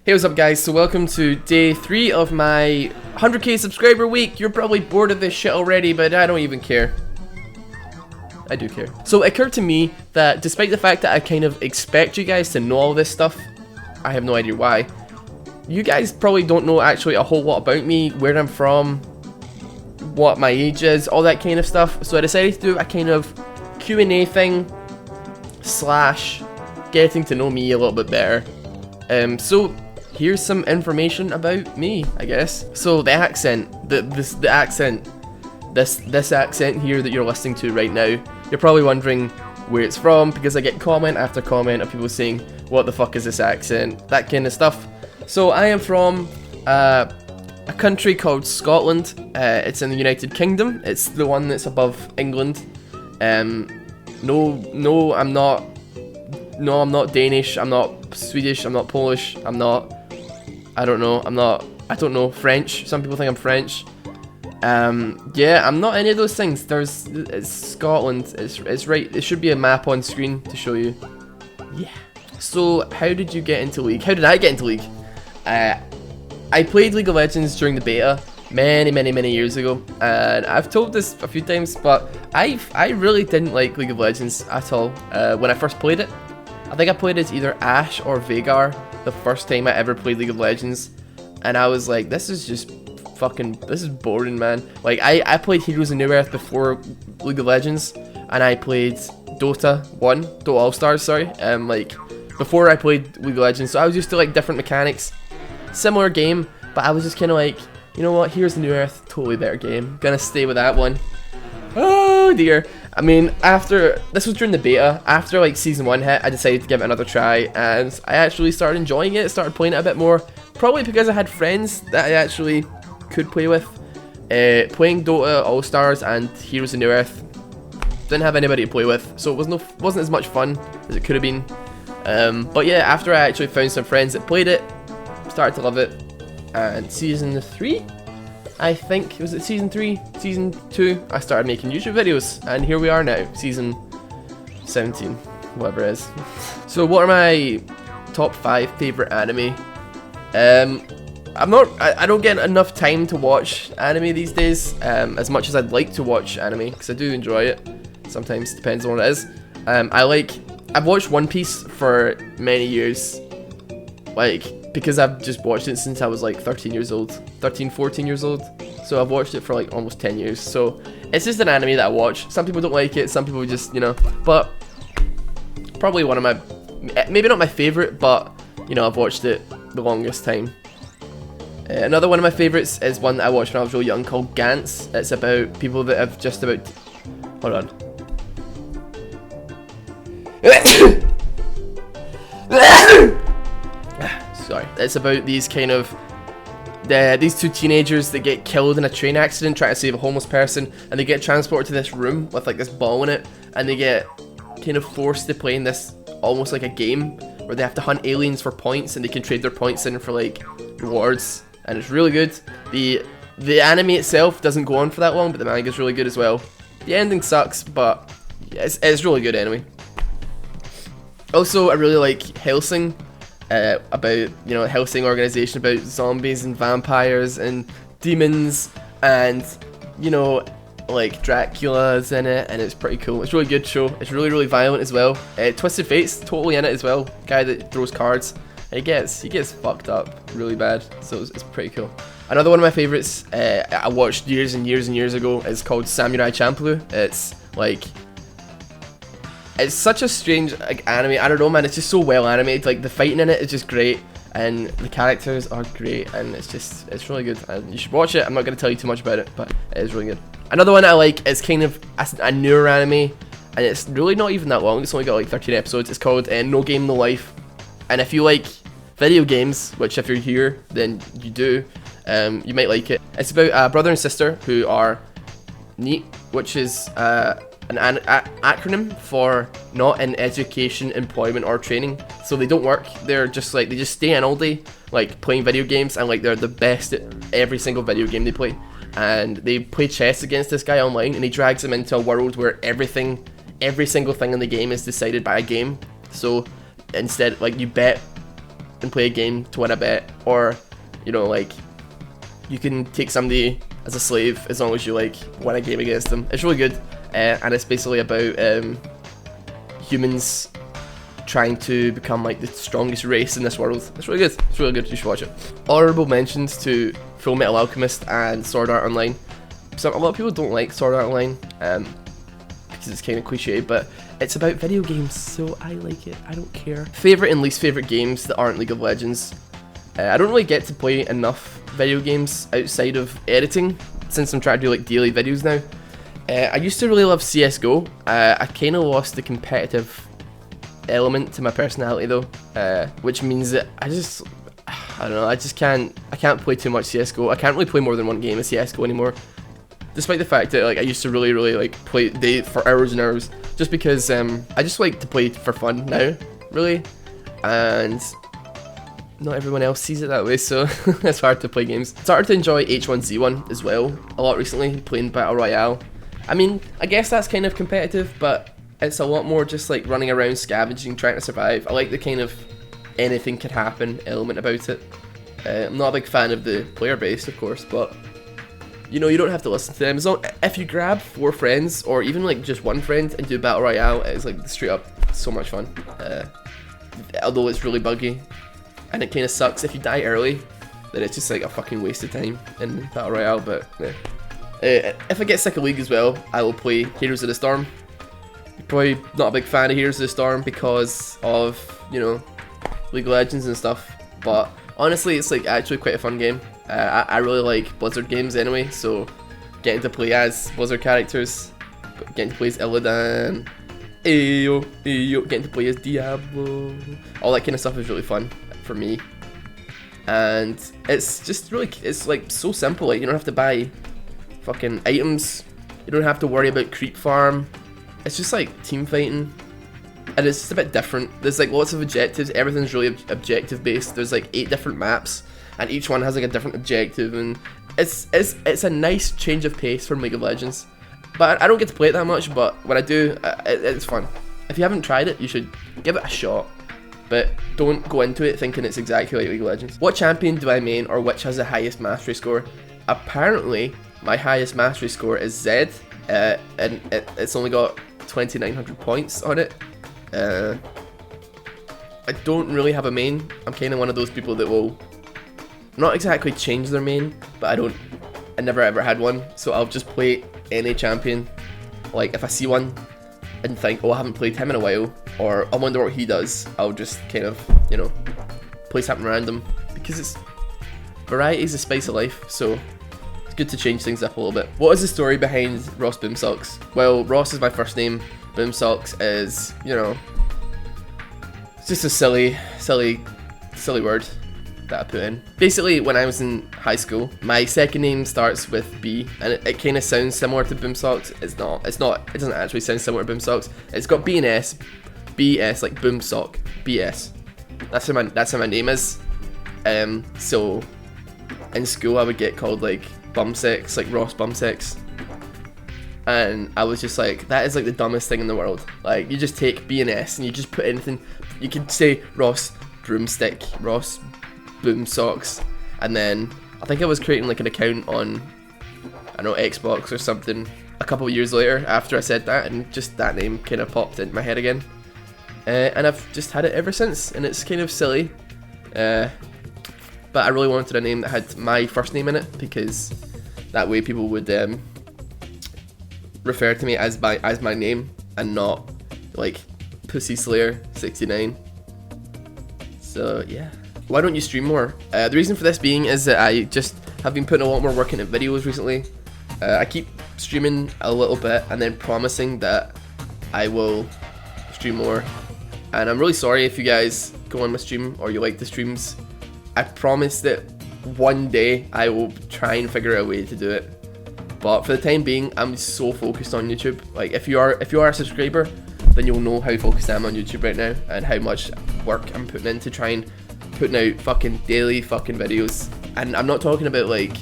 Hey, what's up guys? So welcome to day 3 of my 100k subscriber week. You're probably bored of this shit already, but I don't even care. I do care. So it occurred to me that despite the fact that I kind of expect you guys to know all this stuff, I have no idea why. You guys probably don't know actually a whole lot about me, where I'm from, what my age is, all that kind of stuff. So I decided to do a kind of Q&A thing slash getting to know me a little bit better. So here's some information about me, I guess. So the accent, this accent here that you're listening to right now, you're probably wondering where it's from, because I get comment after comment of people saying, what the fuck is this accent, that kind of stuff. So I am from a country called Scotland. It's in the United Kingdom. It's the one that's above England. No, I'm not Danish, I'm not Swedish, I'm not Polish, I don't know, French. Some people think I'm French. Yeah, I'm not any of those things. It's Scotland. It's right. It should be a map on screen to show you. Yeah. So, how did you get into League? How did I get into League? I played League of Legends during the beta many years ago, and I've told this a few times, but I really didn't like League of Legends at all when I first played it. I think I played as either Ashe or Veigar the first time I ever played League of Legends, and I was like, this is boring, man. Like, I played Heroes of New Earth before League of Legends, and I played Dota All-Stars, sorry, like, before I played League of Legends, so I was used to, like, different mechanics, similar game, but I was just kind of like, you know what, Heroes of New Earth, totally better game, gonna stay with that one. Oh dear. I mean, this was during the beta, after like season 1 hit, I decided to give it another try, and I actually started enjoying it, started playing it a bit more, probably because I had friends that I actually could play with. Playing Dota All-Stars and Heroes of New Earth, didn't have anybody to play with, so it wasn't as much fun as it could have been. But yeah, after I actually found some friends that played it, started to love it, and season 3? I think, was it season 3? Season 2? I started making YouTube videos, and here we are now, season 17, whatever it is. So what are my top 5 favourite anime? I don't get enough time to watch anime these days, as much as I'd like to watch anime, because I do enjoy it. Sometimes, depends on what it is. I've watched One Piece for many years, because I've just watched it since I was like 14 years old, so I've watched it for like almost 10 years, so it's just an anime that I watch. Some people don't like it, some people just, you know, but probably one of my, maybe not my favourite, but, you know, I've watched it the longest time. Another one of my favourites is one that I watched when I was real young, called Gantz. It's about people that have just about, hold on. Sorry. It's about these kind of these two teenagers that get killed in a train accident trying to save a homeless person, and they get transported to this room with like this ball in it, and they get kind of forced to play in this almost like a game where they have to hunt aliens for points, and they can trade their points in for like rewards, and it's really good. The anime itself doesn't go on for that long, but the manga is really good as well. The ending sucks, but it's really good anyway. Also, I really like Hellsing. About, you know, Hellsing organization about zombies and vampires and demons, and, you know, like Dracula's in it, and it's pretty cool. It's a really good show. It's really violent as well. Twisted Fate's totally in it as well. Guy that throws cards, and he gets fucked up really bad. So it's pretty cool. Another one of my favorites I watched years and years ago is called Samurai Champloo. It's such a strange like anime. I don't know, man. It's just so well animated. Like, the fighting in it is just great, and the characters are great, and it's really good. And you should watch it. I'm not going to tell you too much about it, but it is really good. Another one I like is kind of a newer anime, and it's really not even that long. It's only got like 13 episodes. It's called No Game No Life. And if you like video games, which if you're here, then you do, you might like it. It's about a brother and sister who are NEET, which is an acronym for not in education, employment, or training. So they don't work, they're just like, they just stay in all day, like playing video games, and like they're the best at every single video game they play. And they play chess against this guy online, and he drags them into a world where every single thing in the game is decided by a game. So instead, like, you bet and play a game to win a bet, or, you know, like, you can take somebody as a slave as long as you, like, win a game against them. It's really good, and it's basically about humans trying to become, like, the strongest race in this world. It's really good. It's really good. You should watch it. Honorable mentions to Full Metal Alchemist and Sword Art Online. So a lot of people don't like Sword Art Online, because it's kind of cliche, but it's about video games, so I like it. I don't care. Favorite and least favorite games that aren't League of Legends. I don't really get to play enough video games outside of editing, since I'm trying to do like daily videos now. I used to really love CSGO. I kind of lost the competitive element to my personality though, which means that I don't know, I can't play too much CSGO. I can't really play more than one game of CSGO anymore, despite the fact that like I used to really like play for hours and hours, just because I just like to play for fun now, really, and not everyone else sees it that way, so it's hard to play games. Started to enjoy H1Z1 as well a lot recently, playing Battle Royale. I mean, I guess that's kind of competitive, but it's a lot more just like running around scavenging, trying to survive. I like the kind of anything could happen element about it. I'm not a big fan of the player base, of course, but you know, you don't have to listen to them. As long, if you grab 4 friends, or even like just one friend, and do Battle Royale, it's like straight up so much fun. Although it's really buggy, and it kind of sucks if you die early, then it's just like a fucking waste of time in Battle Royale, but yeah. If I get sick of League as well, I will play Heroes of the Storm. Probably not a big fan of Heroes of the Storm because of, you know, League of Legends and stuff, but honestly it's like actually quite a fun game. I really like Blizzard games anyway, so getting to play as Blizzard characters, getting to play as Illidan, getting to play as Diablo, all that kind of stuff is really fun for me. And it's just really, it's like so simple. Like, you don't have to buy fucking items, you don't have to worry about creep farm. It's just like team fighting, and it's just a bit different. There's like lots of objectives, everything's really objective based. There's like 8 different maps, and each one has like a different objective, and it's a nice change of pace from League of Legends. But I don't get to play it that much, but when I do, it's fun. If you haven't tried it, you should give it a shot, but don't go into it thinking it's exactly like League of Legends. What champion do I main, or which has the highest mastery score? Apparently, my highest mastery score is Zed, and it's only got 2,900 points on it. I don't really have a main. I'm kind of one of those people that will not exactly change their main, but I never ever had one, so I'll just play any champion. Like if I see one and think, oh, I haven't played him in a while, or I wonder what he does, I'll just kind of, you know, play something random, because it's variety is the spice of life, so it's good to change things up a little bit. What is the story behind Rossboomsocks? Well, Ross is my first name. Boomsocks is, you know, it's just a silly word that I put in. Basically, when I was in high school, my second name starts with B, and it kind of sounds similar to Boomsocks. It's not. It doesn't actually sound similar to Boomsocks. It's got B and S, BS, like Boomsock, BS. That's how my name is. So in school I would get called like Bumsex, like Ross Bumsex. And I was just like, that is like the dumbest thing in the world. Like, you just take B and S and you just put anything. You could say Ross Broomstick, Ross Boomsocks, and then I think I was creating like an account on, I don't know, Xbox or something a couple of years later after I said that, and just that name kind of popped into my head again. And I've just had it ever since, and it's kind of silly. But I really wanted a name that had my first name in it, because that way people would refer to me as my name and not like Pussy Slayer 69. So yeah, why don't you stream more? The reason for this being is that I just have been putting a lot more work into videos recently. I keep streaming a little bit and then promising that I will stream more, and I'm really sorry if you guys go on my stream or you like the streams. I promise that one day I will try and figure out a way to do it. But for the time being, I'm so focused on YouTube. Like, if you are a subscriber, then you'll know how focused I am on YouTube right now, and how much work I'm putting into trying putting out fucking daily fucking videos. And I'm not talking about like,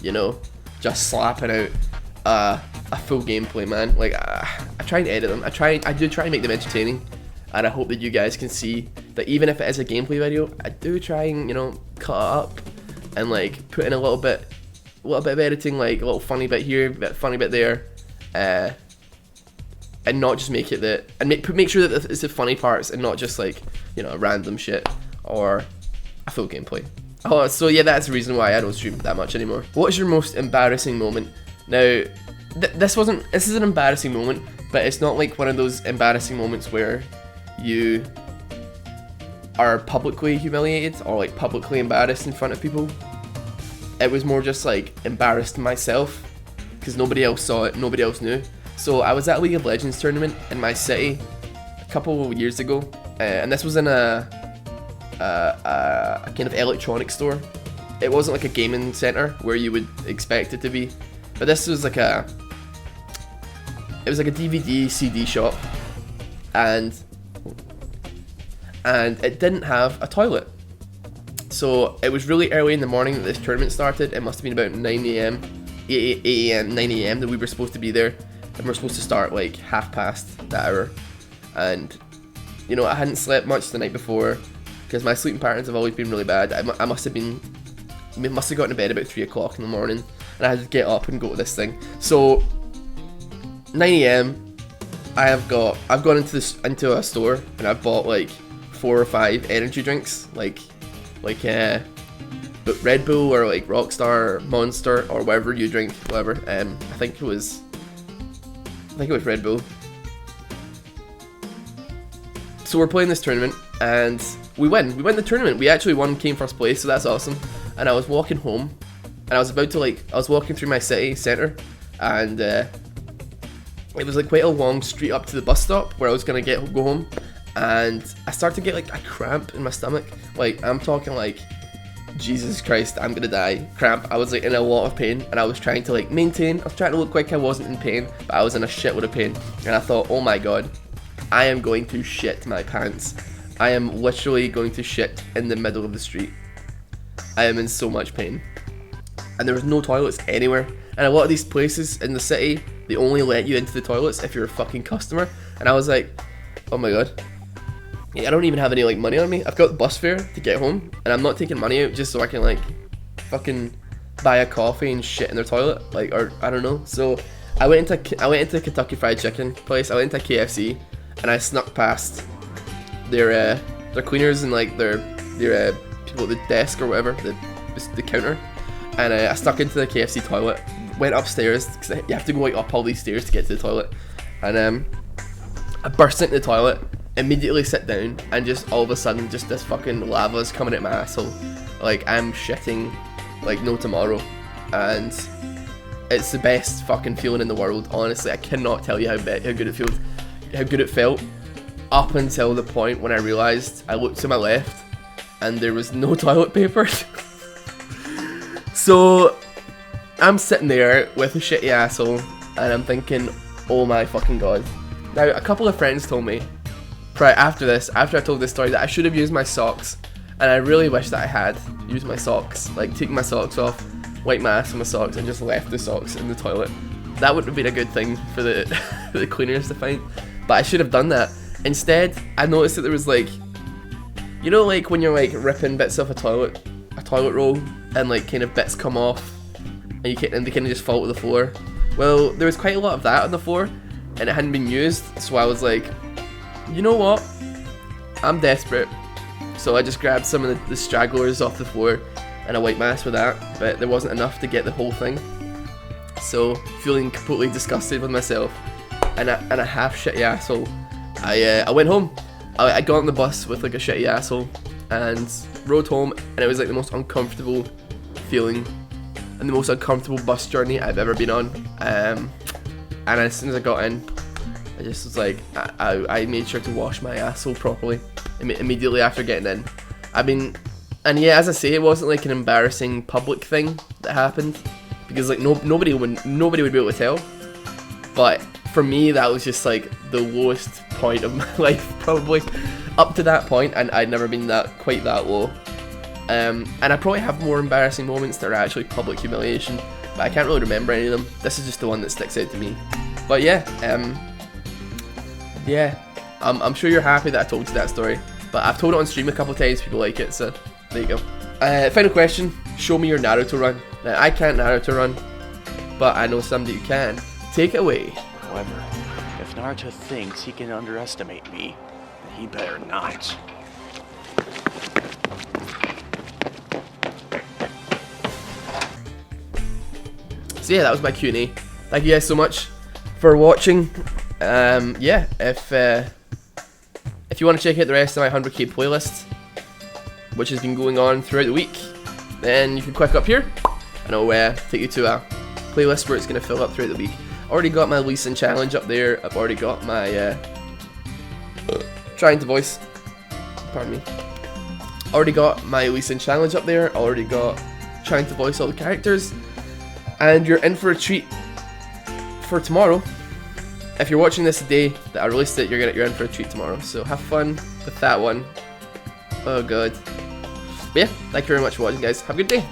you know, just slapping out a full gameplay, man. Like, I try and edit them. I do try and make them entertaining, and I hope that you guys can see that even if it is a gameplay video, I do try and, you know, cut it up and like put in a little bit of editing, like a little funny bit here, funny bit there, and not just make it make sure that it's the funny parts and not just like, you know, random shit or a full gameplay. Oh, so yeah, that's the reason why I don't stream that much anymore. What is your most embarrassing moment? Now, this is an embarrassing moment, but it's not like one of those embarrassing moments where you are publicly humiliated or like publicly embarrassed in front of people. It was more just like embarrassed myself because nobody else saw it, nobody else knew. So I was at a League of Legends tournament in my city a couple of years ago, and this was in a kind of electronics store. It wasn't like a gaming center where you would expect it to be, but this was like a DVD CD shop, and it didn't have a toilet. So it was really early in the morning that this tournament started. It must have been about 9 AM, 8 AM, 9 AM that we were supposed to be there, and we're supposed to start like 5:30 that hour. And you know, I hadn't slept much the night before because my sleeping patterns have always been really bad. I must have gotten to bed about 3 o'clock in the morning, and I had to get up and go to this thing. So 9 AM, I've gone into a store and I've bought like 4 or 5 energy drinks, like Red Bull or like Rockstar or Monster or whatever you drink, whatever. I think it was Red Bull. So we're playing this tournament and we win the tournament. We actually won, came first place, so that's awesome. And I was walking home and I was walking through my city centre, and it was like quite a long street up to the bus stop where I was gonna go home, and I started to get like a cramp in my stomach. Like, I'm talking like, Jesus Christ, I'm gonna die cramp. I was like in a lot of pain, and I was trying to like maintain. I was trying to look like I wasn't in pain, but I was in a shitload of pain. And I thought, oh my god, I am going to shit my pants. I am literally going to shit in the middle of the street. I am in so much pain. And there was no toilets anywhere. And a lot of these places in the city, they only let you into the toilets if you're a fucking customer. And I was like, oh my god. Yeah, I don't even have any like money on me. I've got the bus fare to get home, and I'm not taking money out just so I can like fucking buy a coffee and shit in their toilet, like, or I don't know. So I went into Kentucky Fried Chicken place. I went into KFC, and I snuck past their cleaners and like their people at the desk or whatever, the counter, and I snuck into the KFC toilet. Went upstairs because you have to go like up all these stairs to get to the toilet, and I burst into the toilet. Immediately sit down, and just all of a sudden just this fucking lava's coming at my asshole. Like, I'm shitting like no tomorrow, and it's the best fucking feeling in the world. Honestly, I cannot tell you how good it felt up until the point when I realized I looked to my left and there was no toilet paper. So I'm sitting there with a shitty asshole, and I'm thinking, oh my fucking god. Now, a couple of friends told me right after I told this story, that I should have used my socks, and I really wish that I had used my socks, like taken my socks off, wiped my ass with my socks, and just left the socks in the toilet. That would have been a good thing for the for the cleaners to find, but I should have done that. Instead, I noticed that there was like, you know, like when you're like ripping bits off a toilet roll, and like kind of bits come off, and they kind of just fall to the floor. Well, there was quite a lot of that on the floor, and it hadn't been used, so I was like, you know what? I'm desperate. So I just grabbed some of the stragglers off the floor and I wiped my ass with that, but there wasn't enough to get the whole thing. So, feeling completely disgusted with myself and a half shitty asshole, I went home. I got on the bus with like a shitty asshole and rode home, and it was like the most uncomfortable feeling and the most uncomfortable bus journey I've ever been on. And as soon as I got in, I just was like, I made sure to wash my asshole properly immediately after getting in. And yeah, as I say, it wasn't like an embarrassing public thing that happened, because like nobody would be able to tell. But for me, that was just like the lowest point of my life, probably up to that point, and I'd never been quite that low. And I probably have more embarrassing moments that are actually public humiliation, but I can't really remember any of them. This is just the one that sticks out to me. But yeah, I'm sure you're happy that I told you that story. But I've told it on stream a couple times, people like it, so there you go. Final question, show me your Naruto run. Now, I can't Naruto run, but I know somebody who can. Take it away. However, if Naruto thinks he can underestimate me, then he better not. So yeah, that was my Q&A. Thank you guys so much for watching. Yeah, if you want to check out the rest of my 100k playlist, which has been going on throughout the week, then you can click up here and it'll take you to a playlist where it's going to fill up throughout the week. Already got my Lee Sin challenge up there. I've already got my trying to voice, pardon me. Already got my Lee Sin challenge up there. Already got trying to voice all the characters, and you're in for a treat for tomorrow. If you're watching this the day that I released it, you're in for a treat tomorrow. So have fun with that one. Oh god. But yeah, thank you very much for watching, guys. Have a good day.